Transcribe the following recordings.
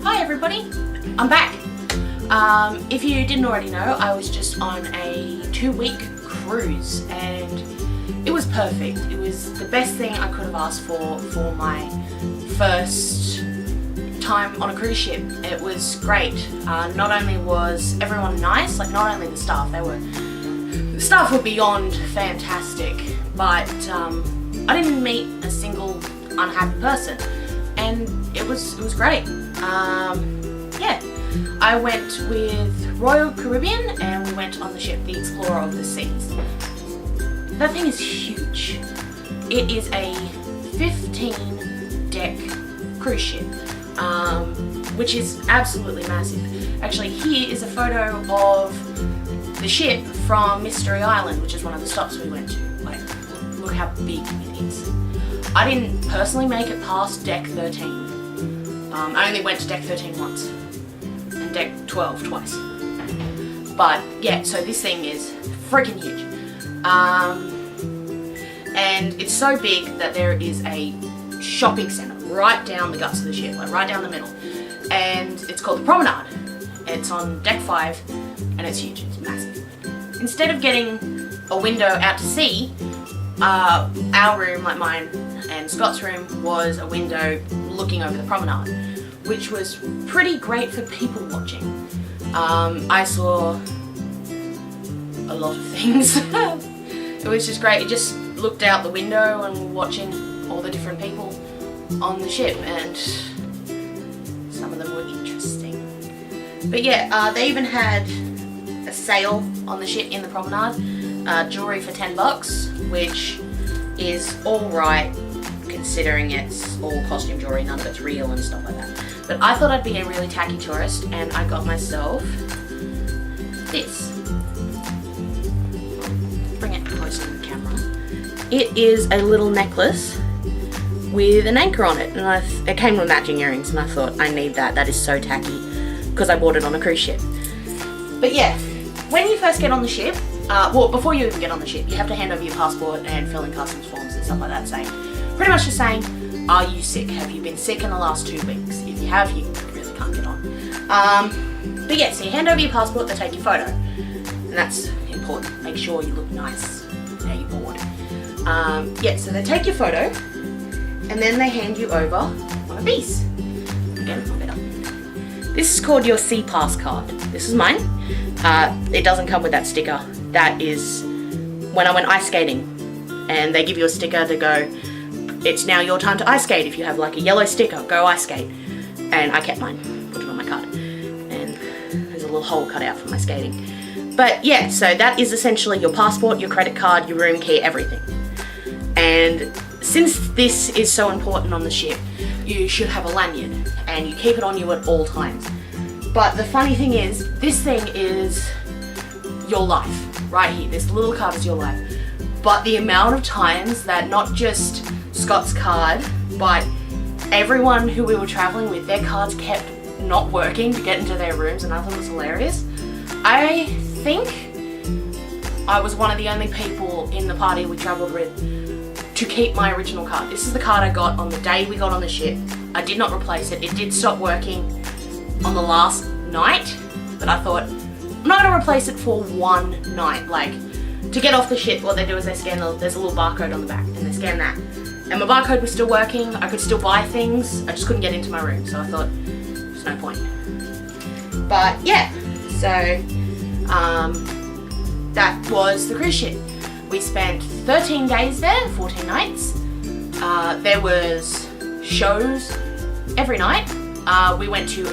Hi everybody, I'm back. If you didn't already know, I was just on a 2-week cruise and it was perfect. It was the best thing I could have asked for my first time on a cruise ship. It was great. Not only was everyone nice, like not only the staff, the staff were beyond fantastic, but I didn't meet a single unhappy person, and it was great. Yeah, I went with Royal Caribbean and we went on the ship, the Explorer of the Seas. That thing is huge. It is a 15-deck cruise ship, which is absolutely massive. Actually, here is a photo of the ship from Mystery Island, which is one of the stops we went to. Like, look how big it is. I didn't personally make it past deck 13. I only went to deck 13 once, and deck 12 twice. But yeah, so this thing is freaking huge. And it's so big that there is a shopping centre right down the guts of the ship, like right down the middle. And it's called the Promenade. It's on deck 5, and it's huge, it's massive. Instead of getting a window out to sea, our room, like mine and Scott's room, was a window looking over the promenade, which was pretty great for people watching. I saw a lot of things. It was just great. It just looked out the window and watching all the different people on the ship, and some of them were interesting. But yeah, they even had a sale on the ship in the promenade, jewellery for $10, which is alright considering it's all costume jewellery, none of it's real and stuff like that. But I thought I'd be a really tacky tourist, and I got myself this. Bring it closer to the camera. It is a little necklace with an anchor on it, and it came with matching earrings, and I thought, I need that. That is so tacky, because I bought it on a cruise ship. But yeah, when you first get on the ship, well, before you even get on the ship, you have to hand over your passport and fill in customs forms and stuff like that, saying, pretty much just saying, are you sick? Have you been sick in the last 2 weeks? If you have, you really can't get on. But yeah, so you hand over your passport, they take your photo, and that's important. Make sure you look nice now you're board. Yeah, so they take your photo, and then they hand you over one of these. Again, I'll get up. This is called your Sea Pass card. This is mine. It doesn't come with that sticker. That is when I went ice skating, and they give you a sticker to go, it's now your time to ice skate. If you have like a yellow sticker, go ice skate. And I kept mine, put it on my card. And there's a little hole cut out for my skating. But yeah, so that is essentially your passport, your credit card, your room key, everything. And since this is so important on the ship, you should have a lanyard, and you keep it on you at all times. But the funny thing is, this thing is your life, right here. This little card is your life. But the amount of times that not just Scott's card, but everyone who we were traveling with, their cards kept not working to get into their rooms, and I thought it was hilarious. I think I was one of the only people in the party we travelled with to keep my original card. This is the card I got on the day we got on the ship. I did not replace it. It did stop working on the last night, but I thought, I'm not going to replace it for one night. Like, to get off the ship, what they do is they scan, there's a little barcode on the back, and they scan that. And my barcode was still working, I could still buy things, I just couldn't get into my room, so I thought, there's no point. But yeah, so that was the cruise ship. We spent 13 days there, 14 nights. There was shows every night. We went to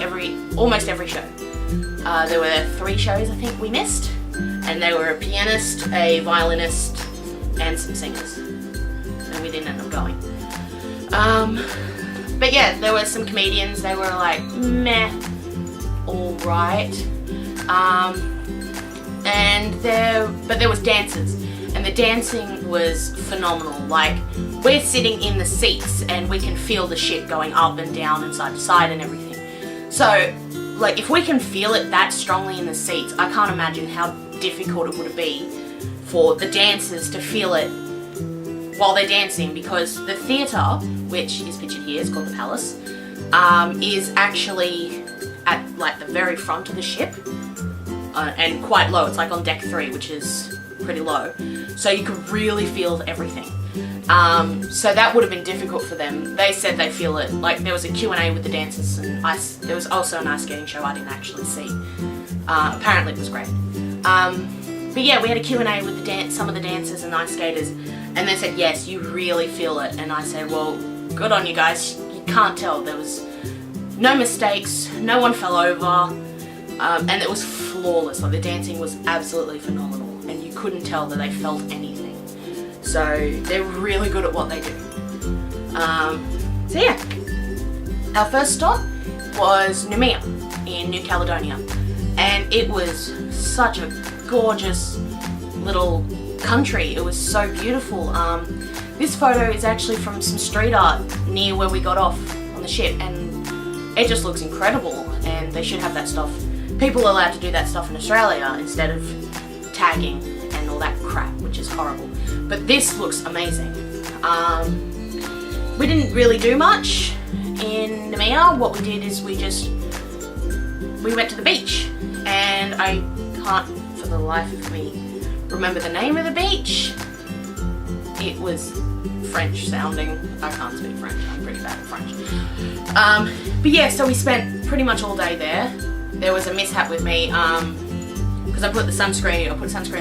almost every show. There were 3 shows I think we missed, and they were a pianist, a violinist, and some singers. And we didn't end up going. But yeah, there were some comedians. They were like, meh, alright. But there was dancers, and the dancing was phenomenal. Like, we're sitting in the seats, and we can feel the ship going up and down and side to side and everything. So, like, if we can feel it that strongly in the seats, I can't imagine how difficult it would be for the dancers to feel it while they're dancing, because the theatre, which is pictured here, is called the Palace. is actually at like the very front of the ship, and quite low. It's like on deck 3, which is pretty low, so you could really feel everything. So that would have been difficult for them. They said they feel it. Like there was a Q&A with the dancers, and there was also an ice skating show I didn't actually see. Apparently it was great. But yeah, we had a Q&A with some of the dancers and ice skaters, and they said, yes, you really feel it. And I said, well, good on you guys. You can't tell. There was no mistakes, no one fell over, and it was flawless. Like the dancing was absolutely phenomenal, and you couldn't tell that they felt anything. So they're really good at what they do. So yeah, our first stop was Noumea in New Caledonia, and it was such a gorgeous little country. It was so beautiful. This photo is actually from some street art near where we got off on the ship, and it just looks incredible, and they should have that stuff. People are allowed to do that stuff in Australia instead of tagging and all that crap, which is horrible. But this looks amazing. We didn't really do much in Noumea. What we did is we went to the beach, and I can't for the life of me remember the name of the beach. It was French sounding. I can't speak French. I'm pretty bad at French. But yeah, so we spent pretty much all day there. There was a mishap with me because I put sunscreen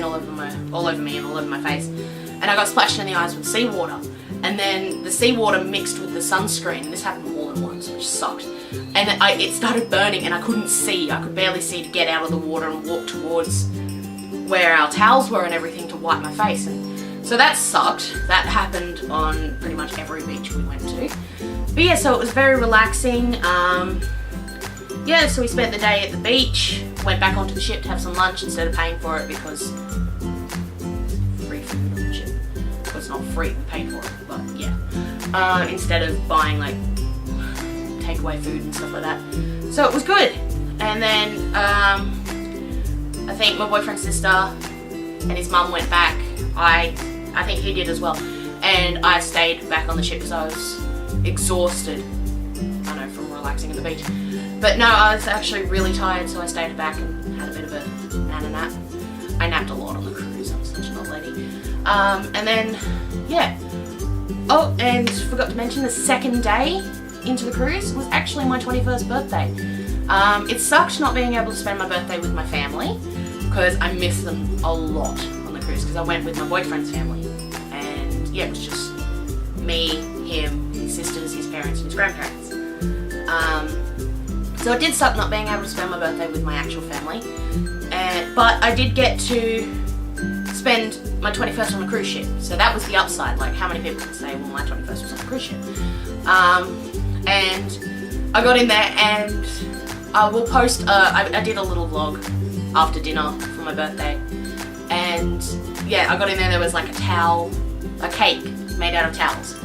all over me and all over my face, and I got splashed in the eyes with seawater, and then the seawater mixed with the sunscreen. This happened more than once, which sucked. And it started burning, and I couldn't see. I could barely see to get out of the water and walk towards where our towels were and everything to wipe my face. And so that sucked. That happened on pretty much every beach we went to. But yeah, so it was very relaxing. Yeah, so we spent the day at the beach, went back onto the ship to have some lunch instead of paying for it, because free food on the ship. Well, it's not free, we paid for it, but yeah. Instead of buying like takeaway food and stuff like that. So it was good. And then I think my boyfriend's sister and his mum went back. I think he did as well. And I stayed back on the ship because I was exhausted, I know, from relaxing at the beach. But no, I was actually really tired, so I stayed back and had a bit of a nap. I napped a lot on the cruise. I'm such an old lady. And then, yeah. Oh, and forgot to mention, the second day into the cruise was actually my 21st birthday. It sucked not being able to spend my birthday with my family, because I miss them a lot on the cruise, because I went with my boyfriend's family. And yeah, it was just me, him, his sisters, his parents, and his grandparents. So it did suck not being able to spend my birthday with my actual family, but I did get to spend my 21st on a cruise ship, so that was the upside. Like, how many people can say, well, my 21st was on a cruise ship? And I got in there, and I will post, I did a little vlog after dinner for my birthday, and yeah, I got in there was like a cake made out of towels,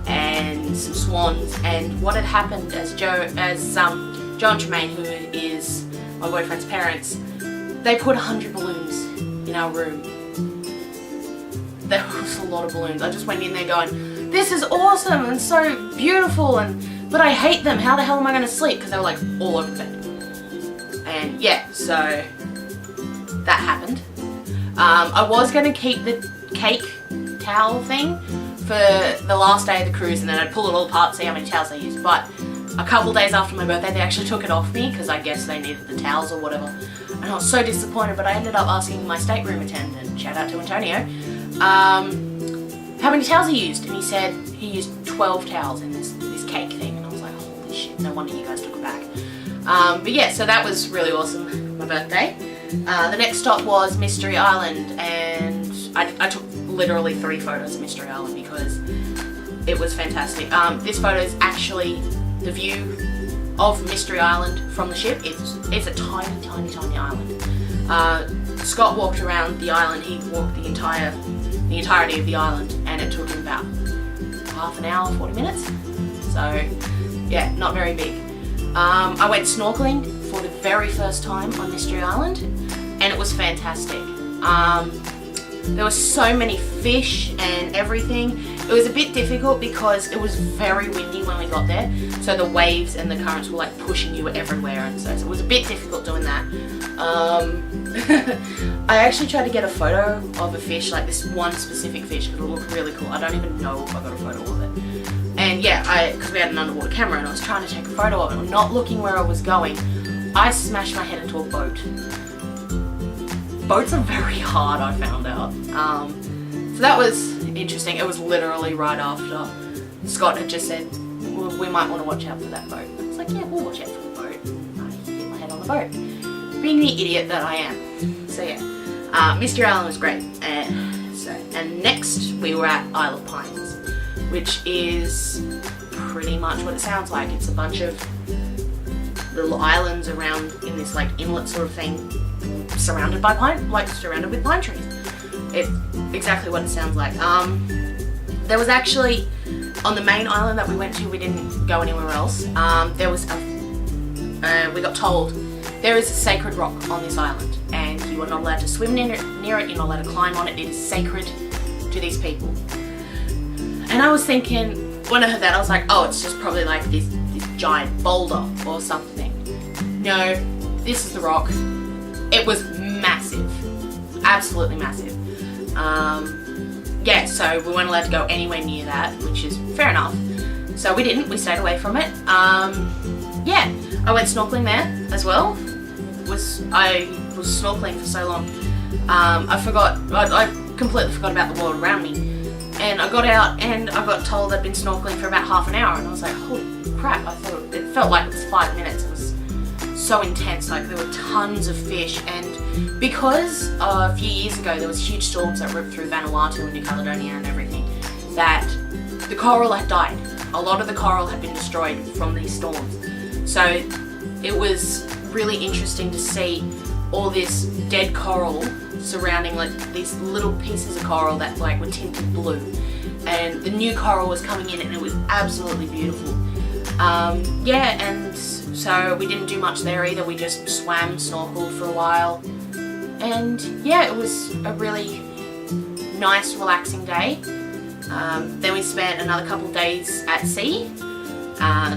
and some swans, and what had happened as Joe and Tremaine, who is my boyfriend's parents, they put 100 balloons in our room. There was a lot of balloons. I just went in there going, this is awesome and so beautiful, but I hate them. How the hell am I going to sleep? Because they were like all over the bed. And yeah, so that happened. I was going to keep the cake towel thing for the last day of the cruise, and then I'd pull it all apart, see how many towels I used. But a couple days after my birthday, they actually took it off me because I guess they needed the towels or whatever. And I was so disappointed, but I ended up asking my stateroom attendant, shout out to Antonio, how many towels he used. And he said he used 12 towels in this cake thing. And I was like, holy shit, no wonder you guys took it back. But yeah, so that was really awesome, my birthday. The next stop was Mystery Island, and I took literally 3 photos of Mystery Island because it was fantastic. This photo is actually the view of Mystery Island from the ship. It's a tiny, tiny, tiny island. Scott walked around the island. He walked the entirety of the island, and it took him about half an hour, 40 minutes. So yeah, not very big. I went snorkeling for the very first time on Mystery Island, and it was fantastic. There were so many fish and everything. It was a bit difficult because it was very windy when we got there, so the waves and the currents were like pushing you everywhere, and so it was a bit difficult doing that. I actually tried to get a photo of a fish, like this one specific fish, because it looked really cool. I don't even know if I got a photo of it. And yeah, because we had an underwater camera and I was trying to take a photo of it, not looking where I was going, I smashed my head into a boat. Boats are very hard, I found out. So that was interesting. It was literally right after Scott had just said, well, we might want to watch out for that boat. I was like, yeah, we'll watch out for the boat. I hit my head on the boat, being the idiot that I am. So yeah, Mystery Island was great. And next we were at Isle of Pines, which is pretty much what it sounds like. It's a bunch of little islands around in this like inlet sort of thing, surrounded by surrounded with pine trees. It's exactly what it sounds like. There was actually, on the main island that we went to, we didn't go anywhere else. There was we got told there is a sacred rock on this island, and you are not allowed to swim near it, you're not allowed to climb on it. It is sacred to these people. And I was thinking, when I heard that, I was like, oh, it's just probably like this giant boulder or something. No, this is the rock. It was massive, absolutely massive. Yeah, so we weren't allowed to go anywhere near that, which is fair enough. So we didn't, we stayed away from it. Yeah, I went snorkeling there as well. I was snorkeling for so long. I completely forgot about the world around me. And I got out and I got told I'd been snorkeling for about half an hour, and I was like, holy crap, I thought it felt like it was 5 minutes. It was so intense, like there were tons of fish, and because a few years ago there was huge storms that ripped through Vanuatu and New Caledonia and everything, that the coral had died. A lot of the coral had been destroyed from these storms. So it was really interesting to see all this dead coral surrounding like these little pieces of coral that like were tinted blue, and the new coral was coming in and it was absolutely beautiful. Yeah, and so we didn't do much there either. We just swam, snorkeled for a while, and yeah, it was a really nice, relaxing day. Then we spent another couple days at sea.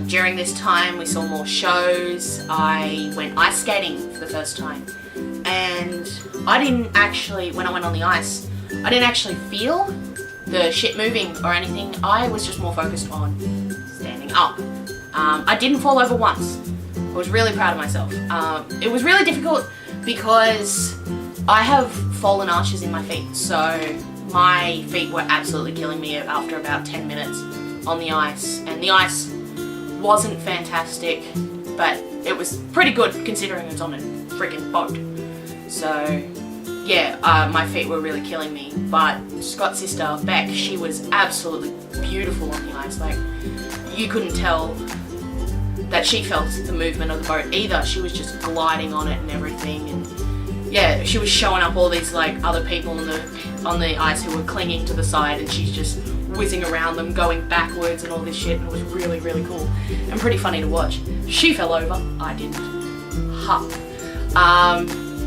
During this time we saw more shows. I went ice skating for the first time, and I didn't actually, when I went on the ice, I didn't actually feel the shit moving or anything. I was just more focused on standing up. I didn't fall over once. I was really proud of myself. It was really difficult because I have fallen arches in my feet, so my feet were absolutely killing me after about 10 minutes on the ice, and the ice wasn't fantastic, but it was pretty good considering it's on a freaking boat. So yeah, my feet were really killing me, but Scott's sister Beck, she was absolutely beautiful on the ice. Like, you couldn't tell that she felt the movement of the boat either. She was just gliding on it and everything, and yeah, she was showing up all these like other people on the ice who were clinging to the side, and she's just whizzing around them, going backwards and all this shit, and it was really, really cool and pretty funny to watch. She fell over, I didn't.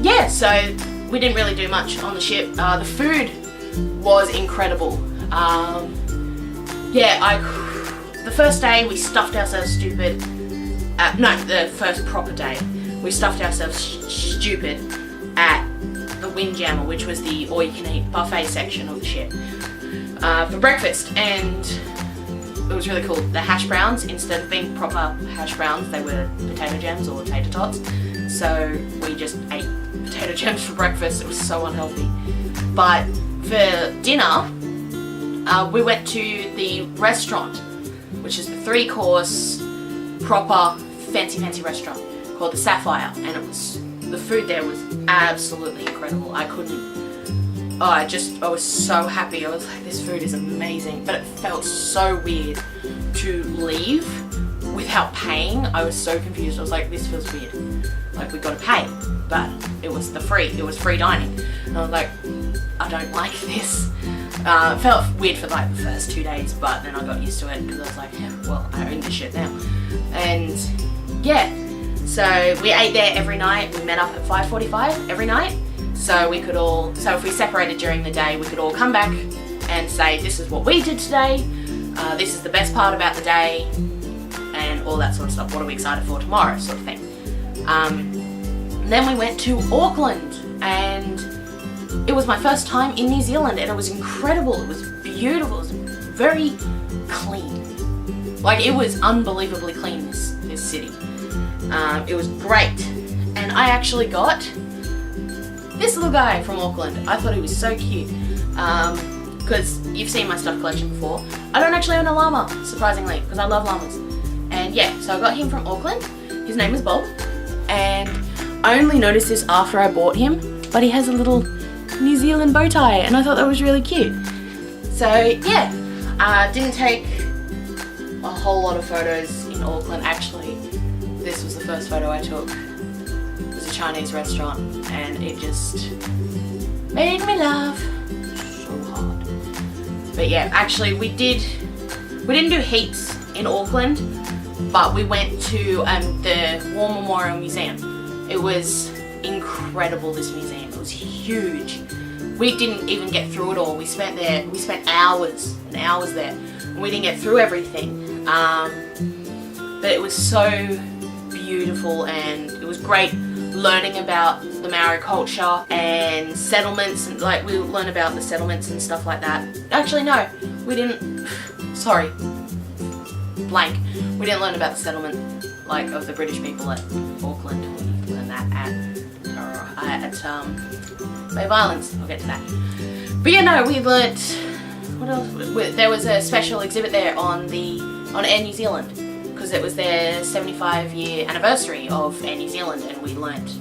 Yeah, so we didn't really do much on the ship. The food was incredible. Yeah, the first day we stuffed ourselves stupid. No, the first proper day we stuffed ourselves stupid at the Windjammer, which was the all-you-can-eat buffet section of the ship, for breakfast, and it was really cool. The hash browns, instead of being proper hash browns, they were potato gems or tater tots. So we just ate potato gems for breakfast. It was so unhealthy. But for dinner, we went to the restaurant, which is the 3-course, proper, fancy restaurant called the Sapphire, and the food there was absolutely incredible. I was so happy. I was like, this food is amazing, but it felt so weird to leave without paying. I was so confused. I was like, this feels weird. Like, we gotta pay, but it was free dining. And I was like, I don't like this. It felt weird for like the first 2 days, but then I got used to it because I was like, yeah, well, I own this shit now. And yeah, so we ate there every night. We met up at 5:45 every night, So if we separated during the day, we could all come back and say, this is what we did today, this is the best part about the day, and all that sort of stuff. What are we excited for tomorrow, sort of thing. Then we went to Auckland, and it was my first time in New Zealand, and it was incredible. It was beautiful. It was very clean. Like, it was unbelievably clean, this city. It was great. And I actually got this little guy from Auckland. I thought he was so cute. Because you've seen my stuff collection before. I don't actually own a llama, surprisingly, because I love llamas. And yeah, so I got him from Auckland. His name is Bob. And I only noticed this after I bought him, but he has a little New Zealand bow tie, and I thought that was really cute. So yeah, didn't take a whole lot of photos in Auckland. Actually, this was the first photo I took. It was a Chinese restaurant, and it just made me laugh so hard. But yeah, actually we didn't do heaps in Auckland, but we went to the War Memorial Museum. It was incredible, this museum. It was huge. We didn't even get through it all. We spent hours and hours there, and we didn't get through everything. But it was so beautiful, and it was great learning about the Maori culture and settlements, and like we learned about the settlements and stuff like that. Actually, no, we didn't. Sorry, blank. We didn't learn about the settlement like of the British people at Auckland. We learned that at Bay of Islands. I'll get to that. But yeah, no, we learnt. What else? There was a special exhibit there on Air New Zealand, because it was their 75-year anniversary of Air New Zealand, and we learnt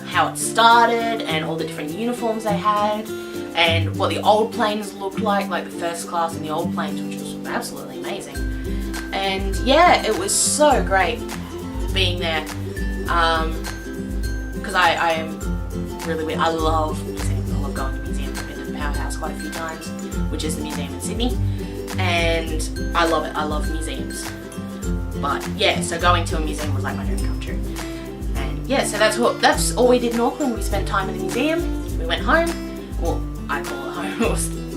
how it started and all the different uniforms they had and what the old planes looked like the first class in the old planes, which was absolutely amazing. And yeah, it was so great being there, because I am really weird. I love museums. I love going to museums. I've been to the Powerhouse quite a few times, which is the museum in Sydney, and I love it. I love museums. But yeah, so going to a museum was like my dream come true. And yeah, so that's all we did in Auckland. We spent time in the museum. We went home. Well, I call it home.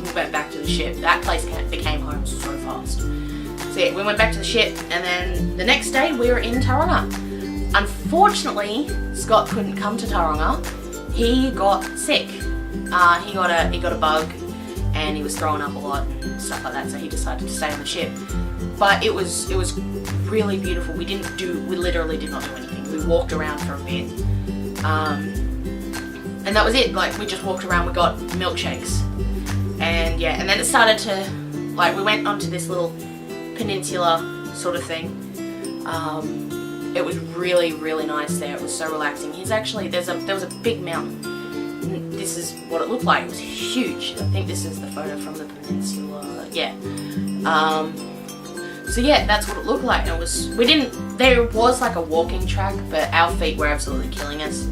We went back to the ship. That place became home so fast. So yeah, we went back to the ship, and then the next day we were in Tauranga. Unfortunately, Scott couldn't come to Tauranga. He got sick. He got a bug, and he was throwing up a lot and stuff like that. So he decided to stay on the ship. But it was really beautiful. We literally did not do anything. We walked around for a bit, and that was it. Like, we just walked around. We got milkshakes, and yeah, and then it started to, like, we went onto this little peninsula sort of thing. It was really, really nice there. It was so relaxing. There was a big mountain. This is what it looked like. It was huge. I think this is the photo from the peninsula. Yeah. So yeah, that's what it looked like. And there was like a walking track, but our feet were absolutely killing us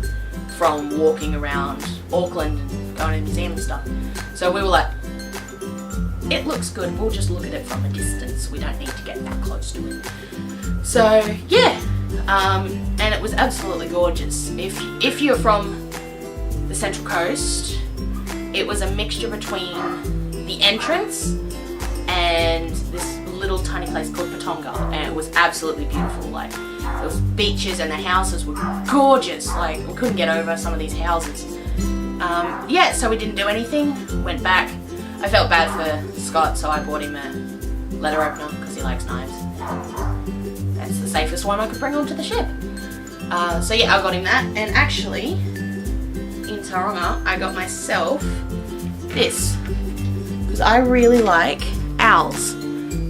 from walking around Auckland and going to the museum and stuff. So we were like, it looks good, we'll just look at it from a distance. We don't need to get that close to it. So yeah, and it was absolutely gorgeous. If you're from the Central Coast, it was a mixture between the entrance and this little tiny place called Patonga, and it was absolutely beautiful. Like, there was beaches, and the houses were gorgeous. Like, we couldn't get over some of these houses. Yeah, so we didn't do anything, went back. I felt bad for Scott, so I bought him a letter opener because he likes knives. That's the safest one I could bring onto the ship. So yeah, I got him that, and actually in Tauranga I got myself this, because I really like owls.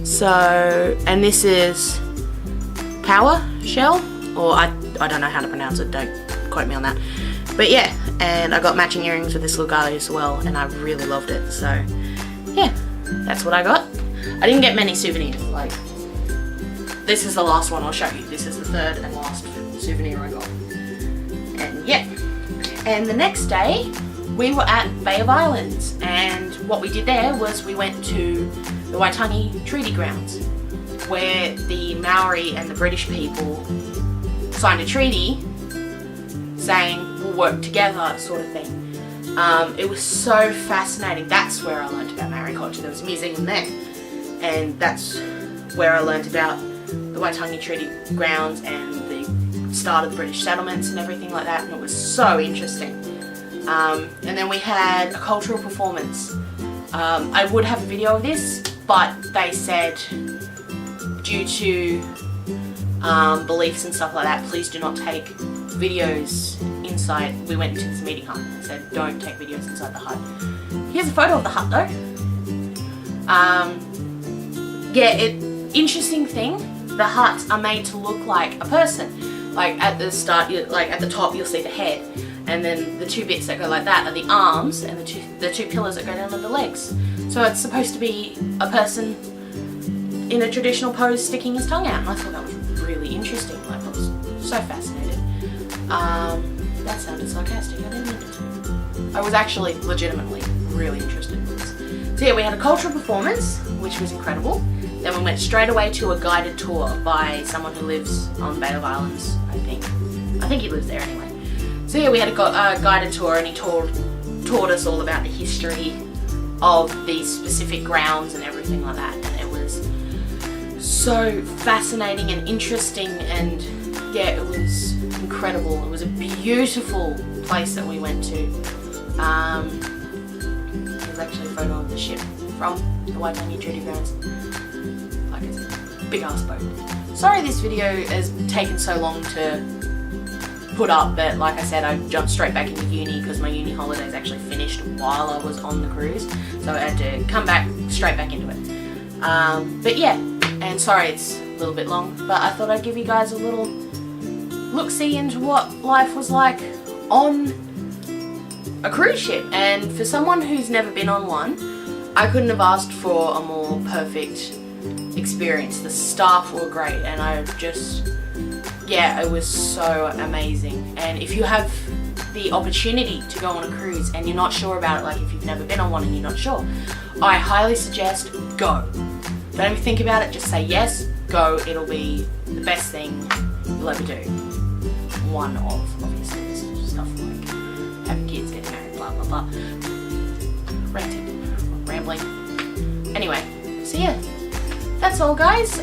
So, and this is Power Shell, or I don't know how to pronounce it, don't quote me on that. But yeah, and I got matching earrings with this little guy as well, and I really loved it. So yeah, that's what I got. I didn't get many souvenirs. Like, this is the last one I'll show you. This is the third and last souvenir I got. And yeah, and the next day we were at Bay of Islands, and what we did there was we went to the Waitangi Treaty Grounds, where the Maori and the British people signed a treaty saying we'll work together, sort of thing. It was so fascinating. That's where I learned about Maori culture. There was a museum there, and that's where I learned about the Waitangi Treaty grounds and the start of the British settlements and everything like that, and it was so interesting. And then we had a cultural performance. I would have a video of this, but they said due to beliefs and stuff like that, please do not take videos inside. We went into this meeting hut and said don't take videos inside the hut. Here's a photo of the hut though. Yeah, interesting thing, the huts are made to look like a person. Like at the start, like at the top you'll see the head, and then the two bits that go like that are the arms, and the two pillars that go down to the legs. So it's supposed to be a person in a traditional pose sticking his tongue out, and I thought that was really interesting. Like, I was so fascinated. That sounded sarcastic, I didn't mean it to. I was actually legitimately really interested in this. So yeah, we had a cultural performance, which was incredible. Then we went straight away to a guided tour by someone who lives on Bay of Islands, I think. I think he lives there anyway. So yeah, we had a guided tour, and he taught us all about the history of these specific grounds and everything like that. And it was so fascinating and interesting, and yeah, it was incredible. It was a beautiful place that we went to. There's actually a photo of the ship from the Waitangi Treaty grounds. Like a big ass boat. Sorry this video has taken so long to put up, but like I said, I jumped straight back into uni because my uni holidays actually finished while I was on the cruise, so I had to come back straight back into it. But yeah, and sorry it's a little bit long, but I thought I'd give you guys a little look-see into what life was like on a cruise ship. And for someone who's never been on one, I couldn't have asked for a more perfect experience. The staff were great, and I just, yeah, it was so amazing. And if you have the opportunity to go on a cruise and you're not sure about it, like if you've never been on one and you're not sure, I highly suggest go. Don't even think about it, just say yes, go. It'll be the best thing you'll ever do. One of, obviously, there's stuff like having kids, getting married, blah blah blah. Rambling. Anyway, so yeah, that's all guys.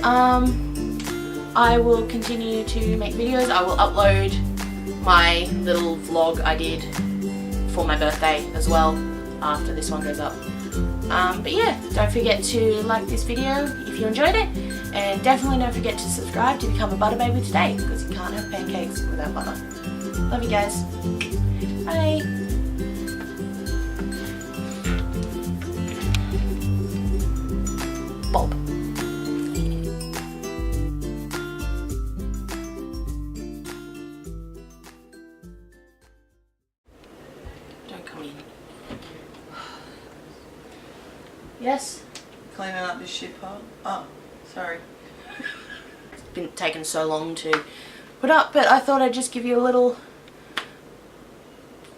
I will continue to make videos. I will upload my little vlog I did for my birthday as well after this one goes up. But yeah, don't forget to like this video if you enjoyed it, and definitely don't forget to subscribe to become a butter baby today, because you can't have pancakes without butter. Love you guys. Bye. Bob. Don't come in. Yes? Cleaning up this shit pile? Oh, sorry. It's been taking so long to put up, but I thought I'd just give you a little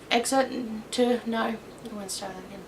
excerpt to, no, I won't start that again.